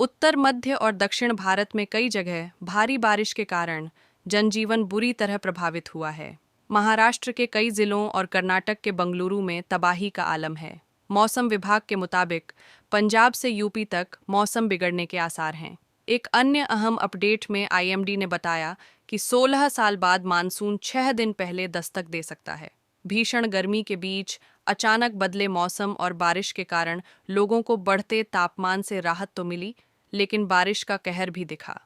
उत्तर मध्य और दक्षिण भारत में कई जगह भारी बारिश के कारण जनजीवन बुरी तरह प्रभावित हुआ है। महाराष्ट्र के कई जिलों और कर्नाटक के बंगलुरु में तबाही का आलम है। मौसम विभाग के मुताबिक पंजाब से यूपी तक मौसम बिगड़ने के आसार हैं। एक अन्य अहम अपडेट में आईएमडी ने बताया कि 16 साल बाद मानसून 6 दिन पहले दस्तक दे सकता है। भीषण गर्मी के बीच अचानक बदले मौसम और बारिश के कारण लोगों को बढ़ते तापमान से राहत तो मिली, लेकिन बारिश का कहर भी दिखा।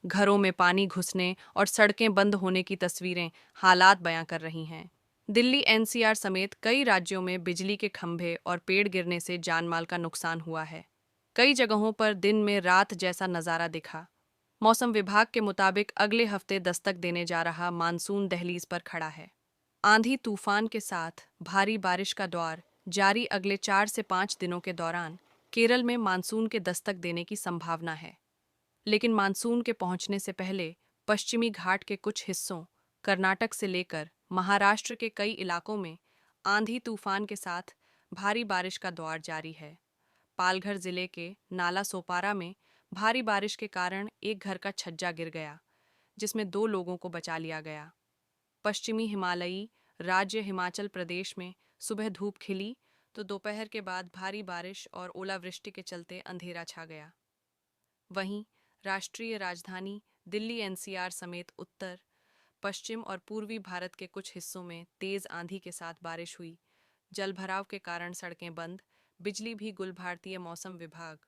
घरों में पानी घुसने और सड़कें बंद होने की तस्वीरें हालात बयां कर रही हैं। दिल्ली एनसीआर समेत कई राज्यों में बिजली के खंभे और पेड़ गिरने से जानमाल का नुकसान हुआ है। कई जगहों पर दिन में रात जैसा नज़ारा दिखा। मौसम विभाग के मुताबिक अगले हफ्ते दस्तक देने जा रहा मानसून दहलीज पर खड़ा है। आंधी तूफान के साथ भारी बारिश का दौर जारी अगले 4 से 5 दिनों के दौरान केरल में मानसून के दस्तक देने की संभावना है। लेकिन मानसून के पहुंचने से पहले पश्चिमी घाट के कुछ हिस्सों, कर्नाटक से लेकर महाराष्ट्र के कई इलाकों में आंधी तूफान के साथ भारी बारिश का दौर जारी है। पालघर जिले के नाला सोपारा में भारी बारिश के कारण एक घर का छज्जा गिर गया, जिसमें 2 लोगों को बचा लिया गया। पश्चिमी हिमालयी राज्य हिमाचल प्रदेश में सुबह धूप खिली तो दोपहर के बाद भारी बारिश और ओलावृष्टि के चलते अंधेरा छा गया। वहीं राष्ट्रीय राजधानी दिल्ली एनसीआर समेत उत्तर, पश्चिम और पूर्वी भारत के कुछ हिस्सों में तेज आंधी के साथ बारिश हुई। जलभराव के कारण सड़कें बंद, बिजली भी गुल। भारतीय मौसम विभाग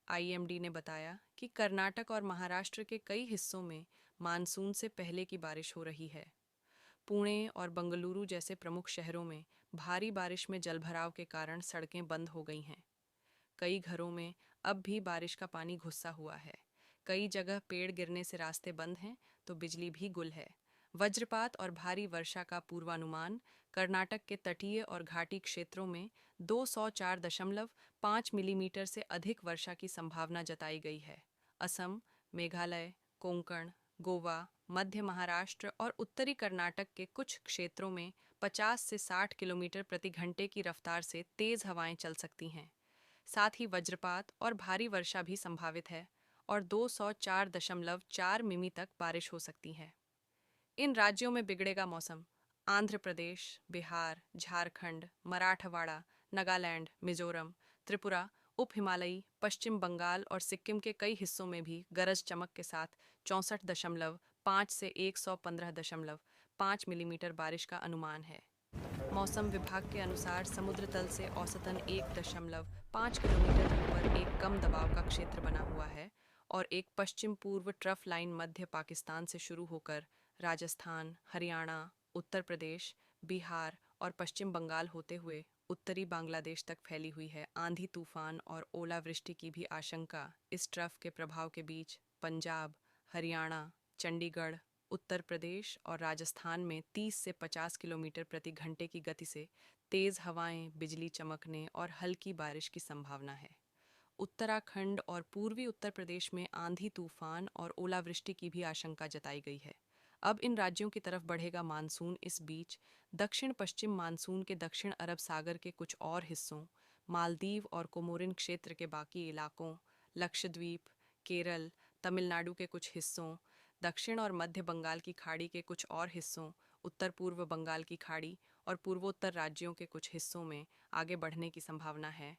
आईएमडी ने बताया कि कर्नाटक और महाराष्ट्र के कई हिस्सों में मानसून से पहले की बारिश हो रही है। पुणे और बंगलुरु जैसे प्रमुख शहरों में भारी बारिश में जलभराव के कारण सड़कें बंद हो गई हैं। कई घरों में अब भी बारिश का पानी घुसा हुआ है। कई जगह पेड़ गिरने से रास्ते बंद हैं तो बिजली भी गुल है। वज्रपात और भारी वर्षा का पूर्वानुमान। कर्नाटक के तटीय और घाटी क्षेत्रों में 204.5 मिलीमीटर से अधिक वर्षा की संभावना जताई गई है। असम, मेघालय, कोंकण, गोवा, मध्य महाराष्ट्र और उत्तरी कर्नाटक के कुछ क्षेत्रों में 50 से 60 किलोमीटर प्रति घंटे की रफ्तार से तेज हवाएं चल सकती हैं। साथ ही वज्रपात और भारी वर्षा भी संभावित है और 204.4 मिमी तक बारिश हो सकती है। इन राज्यों में बिगड़ेगा मौसम। आंध्र प्रदेश, बिहार, झारखंड, मराठवाड़ा, नागालैंड, मिजोरम, त्रिपुरा, उप हिमालयी, पश्चिम बंगाल और सिक्किम के कई हिस्सों में भी गरज चमक के साथ 64.5 से 115.5 मिलीमीटर बारिश का अनुमान है। मौसम विभाग के अनुसार समुद्र तल से औसतन 1.5 किलोमीटर ऊपर एक कम दबाव का क्षेत्र बना हुआ है और एक पश्चिम पूर्व ट्रफ लाइन मध्य पाकिस्तान से शुरू होकर राजस्थान, हरियाणा, उत्तर प्रदेश, बिहार और पश्चिम बंगाल होते हुए उत्तरी बांग्लादेश तक फैली हुई है। आंधी तूफान और ओलावृष्टि की भी आशंका। इस ट्रफ के प्रभाव के बीच पंजाब, हरियाणा, चंडीगढ़, उत्तर प्रदेश और राजस्थान में 30 से 50 किलोमीटर प्रति घंटे की गति से तेज हवाएं, बिजली चमकने और हल्की बारिश की संभावना है। उत्तराखंड और पूर्वी उत्तर प्रदेश में आंधी तूफान और ओलावृष्टि की भी आशंका जताई गई है। अब इन राज्यों की तरफ बढ़ेगा मानसून। इस बीच दक्षिण पश्चिम मानसून के दक्षिण अरब सागर के कुछ और हिस्सों, मालदीव और कोमोरिन क्षेत्र के बाकी इलाकों, लक्षद्वीप, केरल, तमिलनाडु के कुछ हिस्सों, दक्षिण और मध्य बंगाल की खाड़ी के कुछ और हिस्सों, उत्तर पूर्व बंगाल की खाड़ी और पूर्वोत्तर राज्यों के कुछ हिस्सों में आगे बढ़ने की संभावना है।